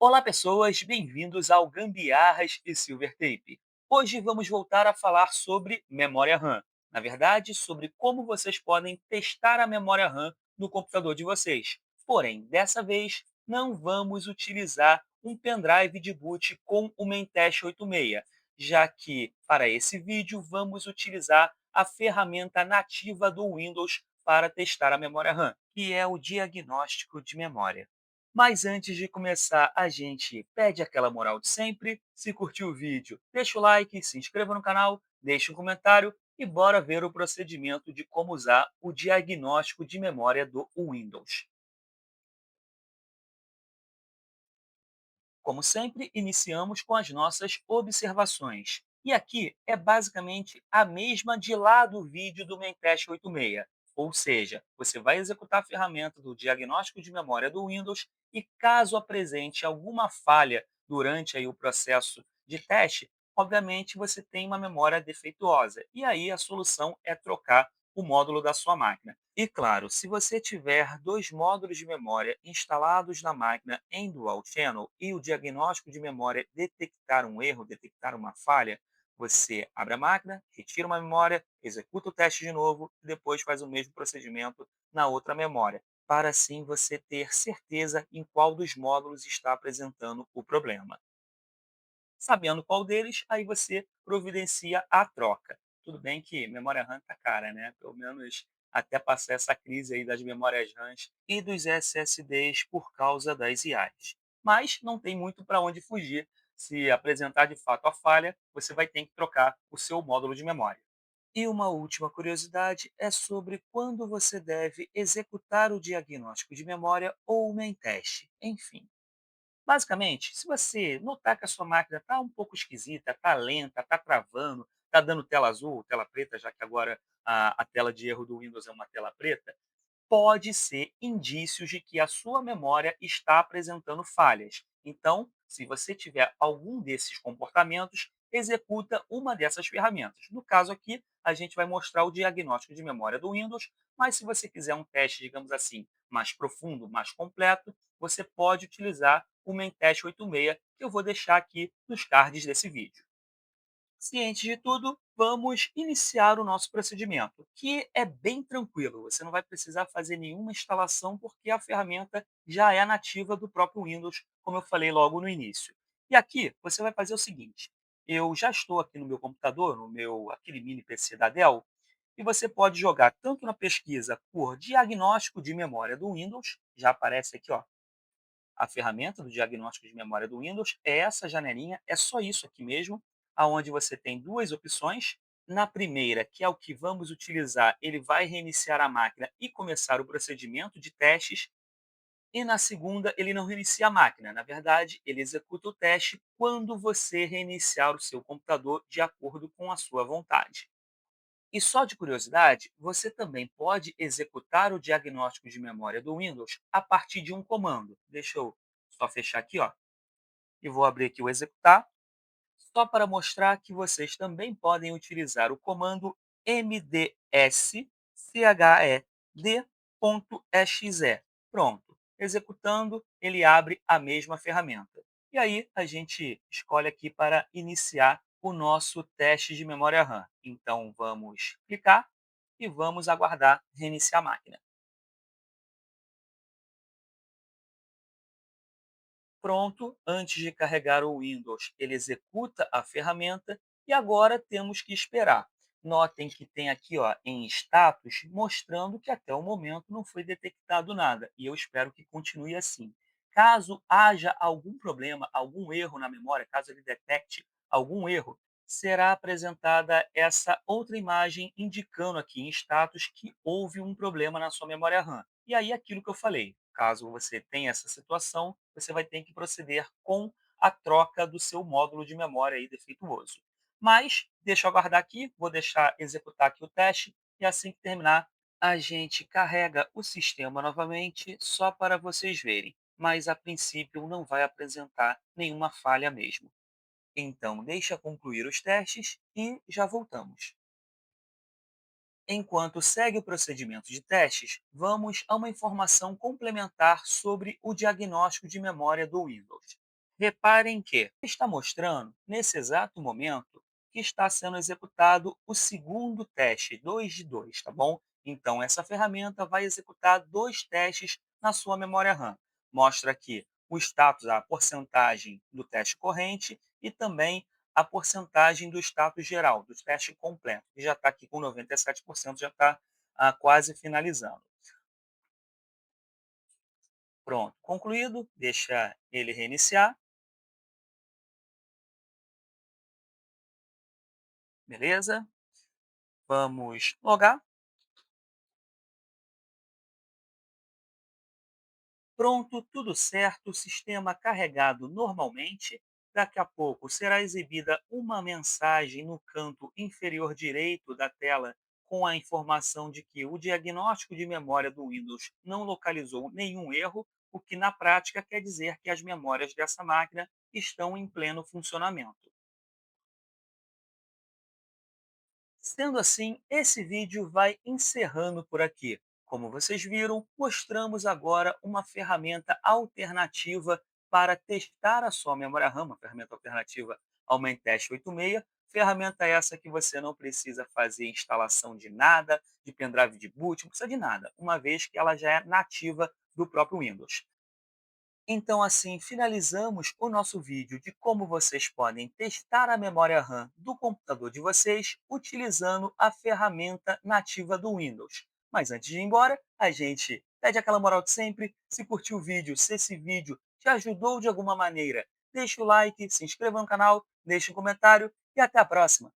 Olá, pessoas, bem-vindos ao Gambiarras e Silvertape. Hoje vamos voltar a falar sobre memória RAM. Na verdade, sobre como vocês podem testar a memória RAM no computador de vocês. Porém, dessa vez, não vamos utilizar um pendrive de boot com o Maintest 86, já que, para esse vídeo, vamos utilizar a ferramenta nativa do Windows para testar a memória RAM, que é o diagnóstico de memória. Mas antes de começar, a gente pede aquela moral de sempre. Se curtiu o vídeo, deixa o like, se inscreva no canal, deixe um comentário e bora ver o procedimento de como usar o diagnóstico de memória do Windows. Como sempre, iniciamos com as nossas observações. E aqui é basicamente a mesma de lá do vídeo do Memtest 86. Ou seja, você vai executar a ferramenta do diagnóstico de memória do Windows e caso apresente alguma falha durante aí o processo de teste, obviamente você tem uma memória defeituosa. E aí a solução é trocar o módulo da sua máquina. E claro, se você tiver dois módulos de memória instalados na máquina em Dual Channel e o diagnóstico de memória detectar um erro, detectar uma falha, você abre a máquina, retira uma memória, executa o teste de novo e depois faz o mesmo procedimento na outra memória, para assim você ter certeza em qual dos módulos está apresentando o problema. Sabendo qual deles, aí você providencia a troca. Tudo bem que memória RAM tá cara, né? Pelo menos até passar essa crise aí das memórias RAMs e dos SSDs por causa das IAs. Mas não tem muito para onde fugir. Se apresentar de fato a falha, você vai ter que trocar o seu módulo de memória. E uma última curiosidade é sobre quando você deve executar o diagnóstico de memória ou o main teste. Enfim, basicamente, se você notar que a sua máquina está um pouco esquisita, está lenta, está travando, está dando tela azul, tela preta, já que agora a tela de erro do Windows é uma tela preta, pode ser indícios de que a sua memória está apresentando falhas. Então, se você tiver algum desses comportamentos, executa uma dessas ferramentas. No caso aqui, a gente vai mostrar o diagnóstico de memória do Windows, mas se você quiser um teste, digamos assim, mais profundo, mais completo, você pode utilizar o Mentest 86, que eu vou deixar aqui nos cards desse vídeo. Ciente de tudo, vamos iniciar o nosso procedimento, que é bem tranquilo. Você não vai precisar fazer nenhuma instalação, porque a ferramenta já é nativa do próprio Windows, como eu falei logo no início. E aqui você vai fazer o seguinte: eu já estou aqui no meu computador, no meu aquele mini PC da Dell, e você pode jogar tanto na pesquisa por diagnóstico de memória do Windows, já aparece aqui, ó, a ferramenta do diagnóstico de memória do Windows é essa janelinha, é só isso aqui mesmo, aonde você tem duas opções. Na primeira, que é o que vamos utilizar, ele vai reiniciar a máquina e começar o procedimento de testes. E na segunda, ele não reinicia a máquina. Na verdade, ele executa o teste quando você reiniciar o seu computador de acordo com a sua vontade. E só de curiosidade, você também pode executar o diagnóstico de memória do Windows a partir de um comando. Deixa eu só fechar aqui, ó, e vou abrir aqui o executar, só para mostrar que vocês também podem utilizar o comando mdsched.exe. Pronto. Executando, ele abre a mesma ferramenta. E aí a gente escolhe aqui para iniciar o nosso teste de memória RAM. Então vamos clicar e vamos aguardar reiniciar a máquina. Pronto, antes de carregar o Windows, ele executa a ferramenta e agora temos que esperar. Notem que tem aqui, ó, em status mostrando que até o momento não foi detectado nada e eu espero que continue assim. Caso haja algum problema, algum erro na memória, caso ele detecte algum erro, será apresentada essa outra imagem indicando aqui em status que houve um problema na sua memória RAM. E aí aquilo que eu falei, caso você tenha essa situação, você vai ter que proceder com a troca do seu módulo de memória aí defeituoso. Mas deixa eu aguardar aqui, vou deixar executar aqui o teste e assim que terminar, a gente carrega o sistema novamente só para vocês verem. Mas a princípio não vai apresentar nenhuma falha mesmo. Então deixa concluir os testes e já voltamos. Enquanto segue o procedimento de testes, vamos a uma informação complementar sobre o diagnóstico de memória do Windows. Reparem que está mostrando, nesse exato momento, que está sendo executado o segundo teste, 2 de 2, tá bom? Então, essa ferramenta vai executar dois testes na sua memória RAM. Mostra aqui o status, a porcentagem do teste corrente e também a porcentagem do status geral, do teste completo, que já está aqui com 97%, já está quase finalizando. Pronto, concluído, deixa ele reiniciar, beleza? Vamos logar. Pronto, tudo certo, sistema carregado normalmente. Daqui a pouco será exibida uma mensagem no canto inferior direito da tela com a informação de que o diagnóstico de memória do Windows não localizou nenhum erro, o que na prática quer dizer que as memórias dessa máquina estão em pleno funcionamento. Sendo assim, esse vídeo vai encerrando por aqui. Como vocês viram, mostramos agora uma ferramenta alternativa para testar a sua memória RAM, uma ferramenta alternativa ao Maintest 86. Ferramenta essa que você não precisa fazer instalação de nada, de pendrive de boot, não precisa de nada, uma vez que ela já é nativa do próprio Windows. Então, assim, finalizamos o nosso vídeo de como vocês podem testar a memória RAM do computador de vocês utilizando a ferramenta nativa do Windows. Mas antes de ir embora, a gente pede aquela moral de sempre. Se curtiu o vídeo, se esse vídeo te ajudou de alguma maneira, deixa o like, se inscreva no canal, deixe um comentário e até a próxima!